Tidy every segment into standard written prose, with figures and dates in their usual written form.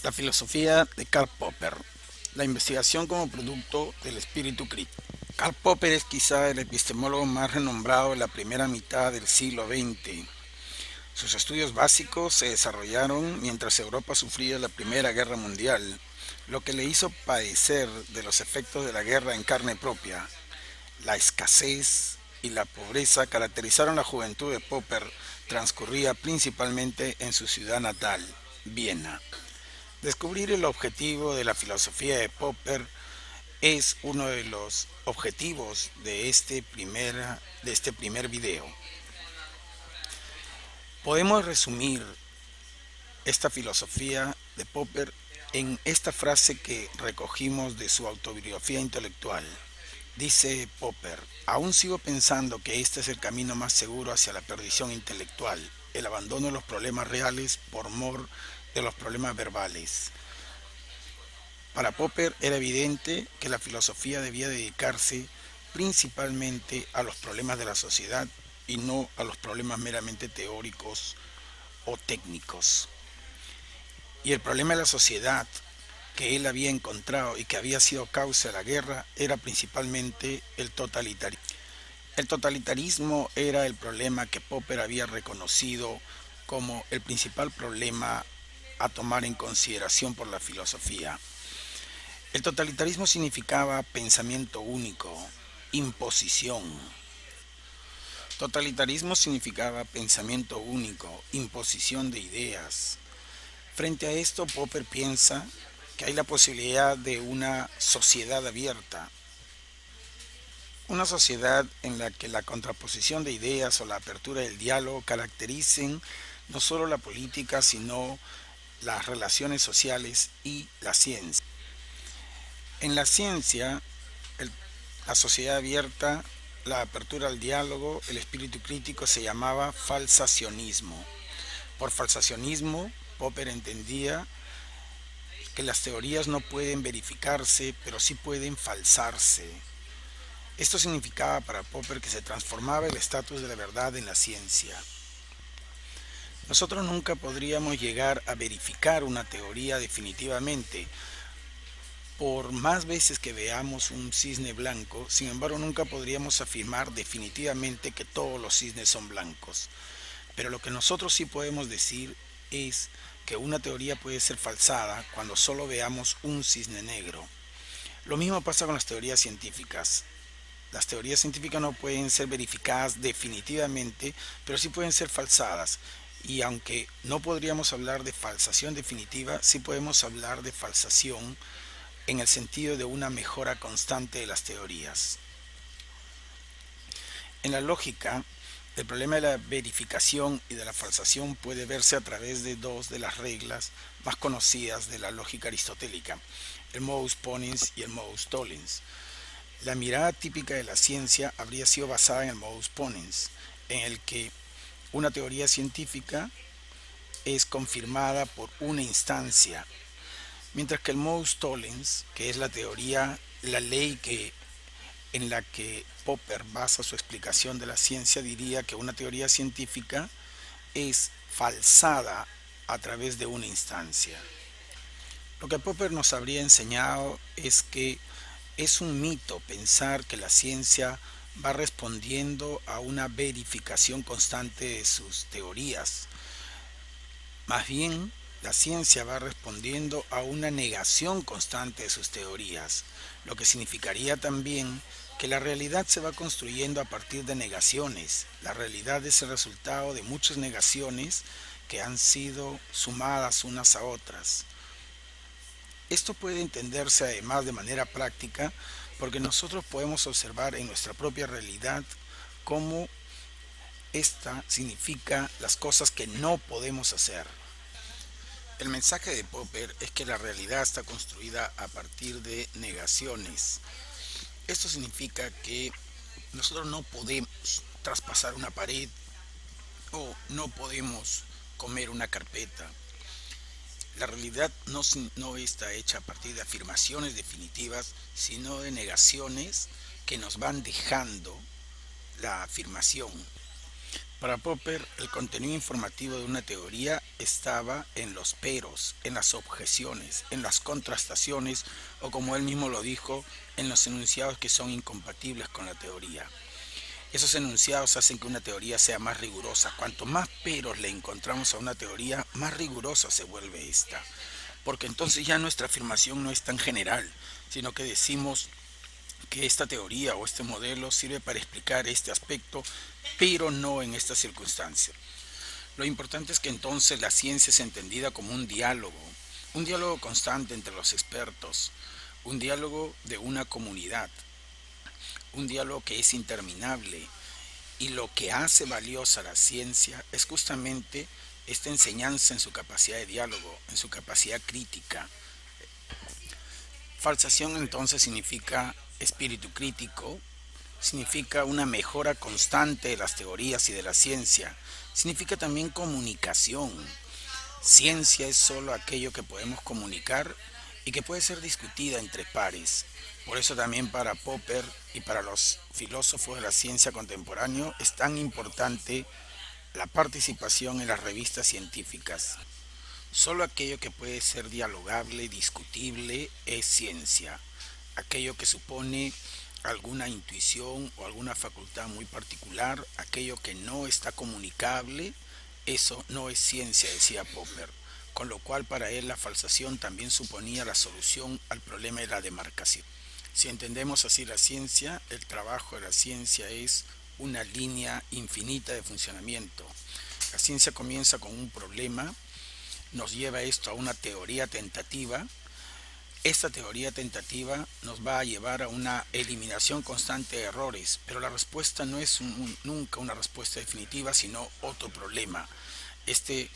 La filosofía de Karl Popper. La investigación como producto del espíritu crítico. Karl Popper es quizá el epistemólogo más renombrado de la primera mitad del siglo XX. Sus estudios básicos se desarrollaron mientras Europa sufría la Primera Guerra Mundial, lo que le hizo padecer de los efectos de la guerra en carne propia. La escasez y la pobreza caracterizaron la juventud de Popper, transcurría principalmente en su ciudad natal, Viena. Descubrir el objetivo de la filosofía de Popper es uno de los objetivos de este primer video. Podemos resumir esta filosofía de Popper en esta frase que recogimos de su autobiografía intelectual. Dice Popper: aún sigo pensando que este es el camino más seguro hacia la perdición intelectual, el abandono de los problemas reales por mor de los problemas verbales. Para Popper era evidente que la filosofía debía dedicarse principalmente a los problemas de la sociedad y no a los problemas meramente teóricos o técnicos. Y el problema de la sociedad que él había encontrado y que había sido causa de la guerra era principalmente el totalitarismo. El totalitarismo era el problema que Popper había reconocido como el principal problema a tomar en consideración por la filosofía. El totalitarismo significaba pensamiento único, imposición. Totalitarismo significaba pensamiento único, imposición de ideas. Frente a esto, Popper piensa que hay la posibilidad de una sociedad abierta, una sociedad en la que la contraposición de ideas o la apertura del diálogo caractericen no solo la política, sino las relaciones sociales y la ciencia. En la ciencia, el- la sociedad abierta, la apertura al diálogo, el espíritu crítico se llamaba falsacionismo. Por falsacionismo, Popper entendía que las teorías no pueden verificarse, pero sí pueden falsarse. Esto significaba para Popper que se transformaba el estatus de la verdad en la ciencia. Nosotros nunca podríamos llegar a verificar una teoría definitivamente, por más veces que veamos un cisne blanco. Sin embargo, nunca podríamos afirmar definitivamente que todos los cisnes son blancos. Pero lo que nosotros sí podemos decir es que una teoría puede ser falsada cuando solo veamos un cisne negro. Lo mismo pasa con las teorías científicas. Las teorías científicas no pueden ser verificadas definitivamente, pero sí pueden ser falsadas. Y aunque no podríamos hablar de falsación definitiva, sí podemos hablar de falsación en el sentido de una mejora constante de las teorías. En la lógica, el problema de la verificación y de la falsación puede verse a través de dos de las reglas más conocidas de la lógica aristotélica, el modus ponens y el modus tollens. La mirada típica de la ciencia habría sido basada en el modus ponens, en el que una teoría científica es confirmada por una instancia, mientras que el modus tollens, que es la teoría, la ley en la que Popper basa su explicación de la ciencia, diría que una teoría científica es falsada a través de una instancia. Lo que Popper nos habría enseñado es que es un mito pensar que la ciencia va respondiendo a una verificación constante de sus teorías. Más bien, la ciencia va respondiendo a una negación constante de sus teorías, lo que significaría también que la realidad se va construyendo a partir de negaciones. La realidad es el resultado de muchas negaciones que han sido sumadas unas a otras. Esto puede entenderse además de manera práctica porque nosotros podemos observar en nuestra propia realidad cómo esta significa las cosas que no podemos hacer. El mensaje de Popper es que la realidad está construida a partir de negaciones. Esto significa que nosotros no podemos traspasar una pared o no podemos comer una carpeta. La realidad no está hecha a partir de afirmaciones definitivas, sino de negaciones que nos van dejando la afirmación. Para Popper, el contenido informativo de una teoría estaba en los peros, en las objeciones, en las contrastaciones o, como él mismo lo dijo, en los enunciados que son incompatibles con la teoría. Esos enunciados hacen que una teoría sea más rigurosa. Cuanto más peros le encontramos a una teoría, más rigurosa se vuelve esta. Porque entonces ya nuestra afirmación no es tan general, sino que decimos que esta teoría o este modelo sirve para explicar este aspecto, pero no en esta circunstancia. Lo importante es que entonces la ciencia es entendida como un diálogo constante entre los expertos, un diálogo de una comunidad, un diálogo que es interminable. Y lo que hace valiosa la ciencia es justamente esta enseñanza en su capacidad de diálogo, en su capacidad crítica. Falsación entonces significa espíritu crítico, significa una mejora constante de las teorías y de la ciencia, significa también comunicación. Ciencia es solo aquello que podemos comunicar y que puede ser discutida entre pares. Por eso también para Popper y para los filósofos de la ciencia contemporánea es tan importante la participación en las revistas científicas. Solo aquello que puede ser dialogable, discutible, es ciencia. Aquello que supone alguna intuición o alguna facultad muy particular, aquello que no está comunicable, eso no es ciencia, decía Popper. Con lo cual para él la falsación también suponía la solución al problema de la demarcación. Si entendemos así la ciencia, el trabajo de la ciencia es una línea infinita de funcionamiento. La ciencia comienza con un problema, nos lleva esto a una teoría tentativa. Esta teoría tentativa nos va a llevar a una eliminación constante de errores, pero la respuesta no es nunca una respuesta definitiva, sino otro problema. Este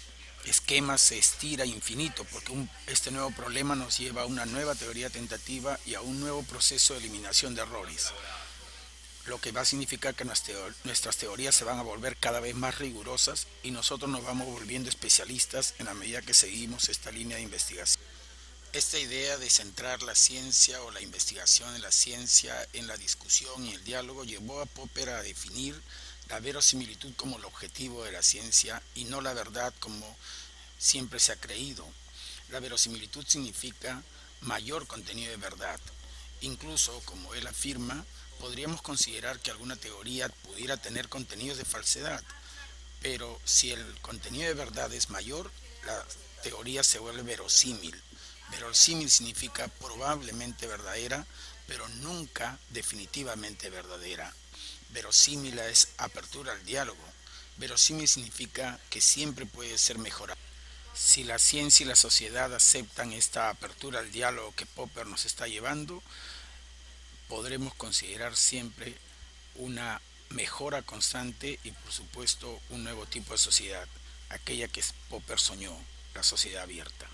esquema se estira infinito porque este nuevo problema nos lleva a una nueva teoría tentativa y a un nuevo proceso de eliminación de errores, lo que va a significar que nuestras teorías se van a volver cada vez más rigurosas y nosotros nos vamos volviendo especialistas en la medida que seguimos esta línea de investigación. Esta idea de centrar la ciencia o la investigación en la ciencia, en la discusión y el diálogo llevó a Popper a definir la verosimilitud como el objetivo de la ciencia y no la verdad como siempre se ha creído. La verosimilitud significa mayor contenido de verdad. Incluso, como él afirma, podríamos considerar que alguna teoría pudiera tener contenidos de falsedad, pero si el contenido de verdad es mayor, la teoría se vuelve verosímil. Verosímil significa probablemente verdadera, pero nunca definitivamente verdadera. Verosímil es apertura al diálogo. Verosímil significa que siempre puede ser mejorado. Si la ciencia y la sociedad aceptan esta apertura al diálogo que Popper nos está llevando, podremos considerar siempre una mejora constante y por supuesto un nuevo tipo de sociedad, aquella que Popper soñó, la sociedad abierta.